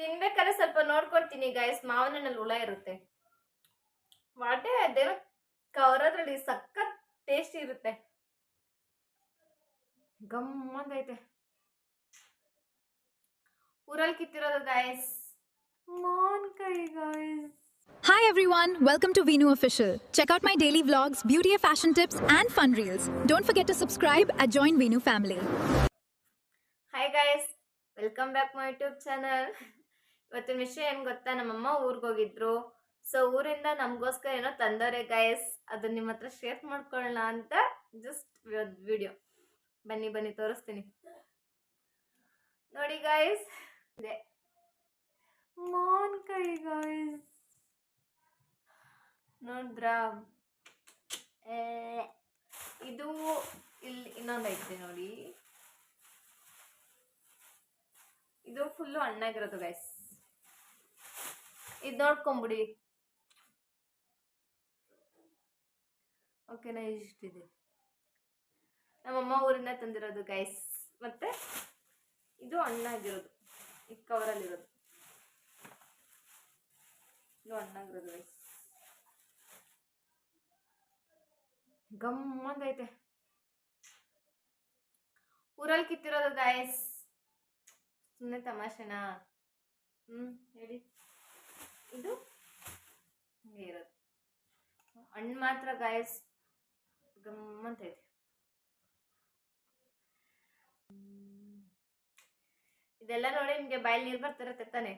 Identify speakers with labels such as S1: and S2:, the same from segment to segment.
S1: ತಿನ್ಬೇಕಾದ್ರೆ ಸ್ವಲ್ಪ ನೋಡ್ಕೊಳ್ತೀನಿ ಗೈಸ್. ಮಾವಿನ ಹಣ್ಣಲ್ಲಿ ಹುಳ ಇರುತ್ತೆ. ವಾಟೆ ಅದೇನೋ ಕವರದ್ರಲ್ಲಿ ಸಖತ್ ಟೇಸ್ಟ್ ಇರುತ್ತೆ. ಗಮ್ಮಂದೈತೆ. ಊರಲ್ಲಿ ಕಿತ್ತಿರೋದು ಗೈಸ್. ಮಾವಿನಕಾಯಿ guys.
S2: Hi everyone, welcome to Veenu Official. Check out my daily vlogs, beauty and fashion tips and fun reels. Don't forget to subscribe and join Veenu family.
S1: Hi guys, welcome back my YouTube channel. ಇವತ್ತಿನ ವಿಷಯ ಏನು ಗೊತ್ತಾ, ನಮ್ಮಮ್ಮ ಊರಿಗೆ ಹೋಗಿದ್ರು. So ಊರಿಂದ ನಮಗೋಸ್ಕರ ಏನೋ ತಂದವ್ರೆ ಗೈಸ್. ಅದನ್ನ ನಿಮ್ಮ ಹತ್ರ ಶೇರ್ ಮಾಡ್ಕೊಳ್ಳೋಣ ಅಂತ ಜಸ್ಟ್ ವಿಡಿಯೋ. ಬನ್ನಿ ತೋರಿಸ್ತೀನಿ ನೋಡಿ ಗೈಸ್. ಇದೆ ಮಾವಿನಕಾಯಿ ಗೈಸ್, ನೋಡಿದ್ರಾ? ಇದು ಇಲ್ಲಿ ಇನ್ನೊಂದು ಐತೆ ನೋಡಿ. ಇದು ಫುಲ್ಲು ಹಣ್ಣಾಗಿರೋದು ಗೈಸ್. ಇದು ನೋಡ್ಕೊಂಬಿಡಿ. ಓಕೆನಾ? ಇಷ್ಟಿದೆ. ನಮ್ಮಮ್ಮ ಊರಿಂದ ತಂದಿರೋದು ಗೈಸ್. ಮತ್ತೆ ಇದು ಹಣ್ಣಾಗಿರೋದು, ಈ ಕವರಲ್ಲಿರೋದು. ಇದು ಹಣ್ಣಾಗಿರೋದು ಗೈಸ್. ಗಮ್ಮಂದೈತೆ. ಊರಲ್ಲಿ ಕಿತ್ತಿರೋದು ಗೈಸ್. ಸುಮ್ಮನೆ ತಮಾಷೆನಾ? ಹೇಳಿ. ಇದು ಹಂಗೆ ಇರೋದು ಹಣ್ಣು ಮಾತ್ರ ಗೈಸ್. ಗಮ್ಮಂತೈತೆ. ಇದೆಲ್ಲ ನೋಡಿ ನಿಮ್ಗೆ ಬಾಯಲ್ಲಿ ನೀರು ಬರ್ತಿರತ್ತೆ ತಾನೆ.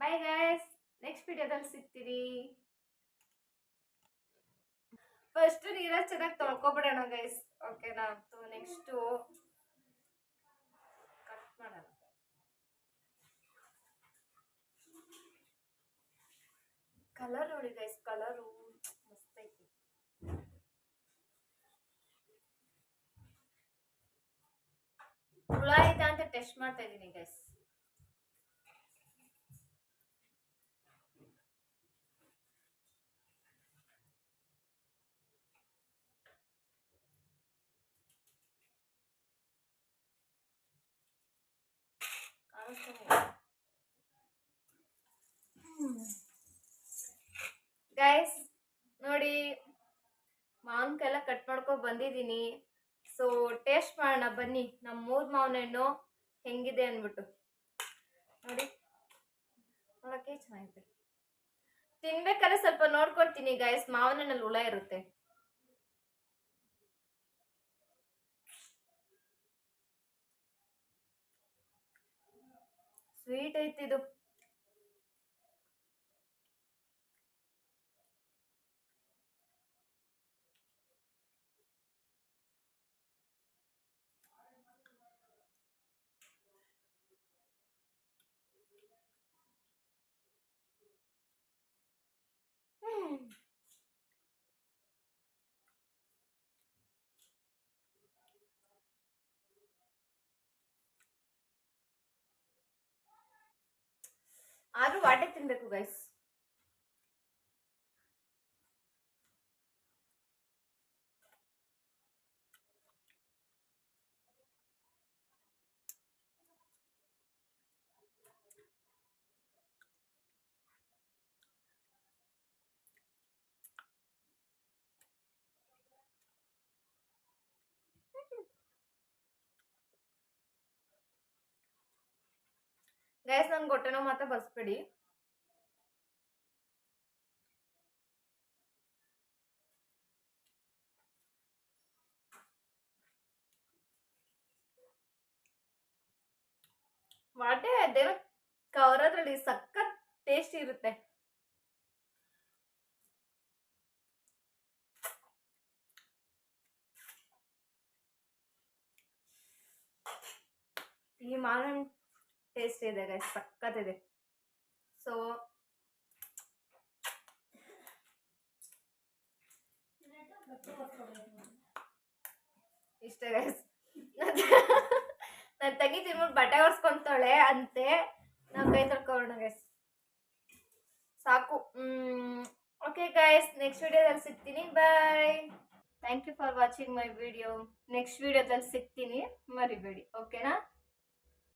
S1: ಬೈ ಗೈಸ್, ನೆಕ್ಸ್ಟ್ ವಿಡಿಯೋದಲ್ಲಿ ಸಿಗ್ತೀರಿ. ಫಸ್ಟ್ ನೀರಲ್ಲಿ ಚೆನ್ನಾಗಿ ತೊಳ್ಕೊಬಿಡೋಣ ಗೈಸ್. ಓಕೆನಾ? ನೆಕ್ಸ್ಟು ಕಟ್ ಮಾಡೋಣ. ಕಲರ್ ನೋಡಿ ಗೈಸ್, ಕಲರು ಮಸ್ತ್ ಐತಿ. ಹುಳ ಐತಾ ಅಂತ ಟೆಸ್ಟ್ ಮಾಡ್ತಾ ಇದ್ದೀನಿ ಗೈಸ್. ಗೈಸ್ ನೋಡಿ, ಮಾವಿನಕಾಯಿ ಎಲ್ಲ ಕಟ್ ಮಾಡ್ಕೊಂಡು ಬಂದಿದ್ದೀನಿ. ಸೊ ಟೇಸ್ಟ್ ಮಾಡೋಣ ಬನ್ನಿ, ನಮ್ಮ ಮೂರ್ ಮಾವಿನ ಹಣ್ಣು ಹೆಂಗಿದೆ ಅಂದ್ಬಿಟ್ಟು. ನೋಡಿ, ನೋಡಕ್ಕೆ ಚೆನ್ನಾಗಿದೆ. ತಿನ್ಬೇಕಾದ್ರೆ ಸ್ವಲ್ಪ ನೋಡ್ಕೊಳ್ತೀನಿ ಗೈಸ್. ಮಾವಿನ ಹಣ್ಣಲ್ಲಿ ಹುಳ ಇರುತ್ತೆ. ಸ್ವೀಟ್ ಐತಿ ಇದು. ಆದ್ರೂ ವಾಟೆ ತಿನ್ಬೇಕು ಗೈಸ್. ಗೈಸ್, ನನ್ಗೆ ಹೊಟ್ಟೆನೋ ಮಾತ್ರ ಬರ್ಸ್ಬೇಡಿ. ವಾಟೆ ಅದೇನೋ ಕವರದ್ರಲ್ಲಿ ಸಖತ್ ಟೇಸ್ಟ್ ಇರುತ್ತೆ. ಈ ಮಾವಿನ ಟೇಸ್ಟ್ ಇದೆ ಗೈಸ್, ಸಖತ್ ಇದೆ. ಸೊ ಇಷ್ಟೇ ಗೈಸ್. ನನ್ನ ತಂಗಿ ತಿನ್ಬಿಟ್ಟು ಬಟ್ಟೆ ಒರೆಸ್ಕೊಂತಾಳೆ ಅಂತೆ. ನಾವು ಕೈ ತೊಳ್ಕೊಳ್ಳೋಣ ಗೈಸ್, ಸಾಕು. ಓಕೆ ಗೈಸ್, ನೆಕ್ಸ್ಟ್ ವಿಡಿಯೋದಲ್ಲಿ ಸಿಗ್ತೀನಿ. Bye. Thank you for watching my video. Next ವಿಡಿಯೋದಲ್ಲಿ ಸಿಗ್ತೀನಿ, ಮರಿಬೇಡಿ. ಓಕೆನಾ?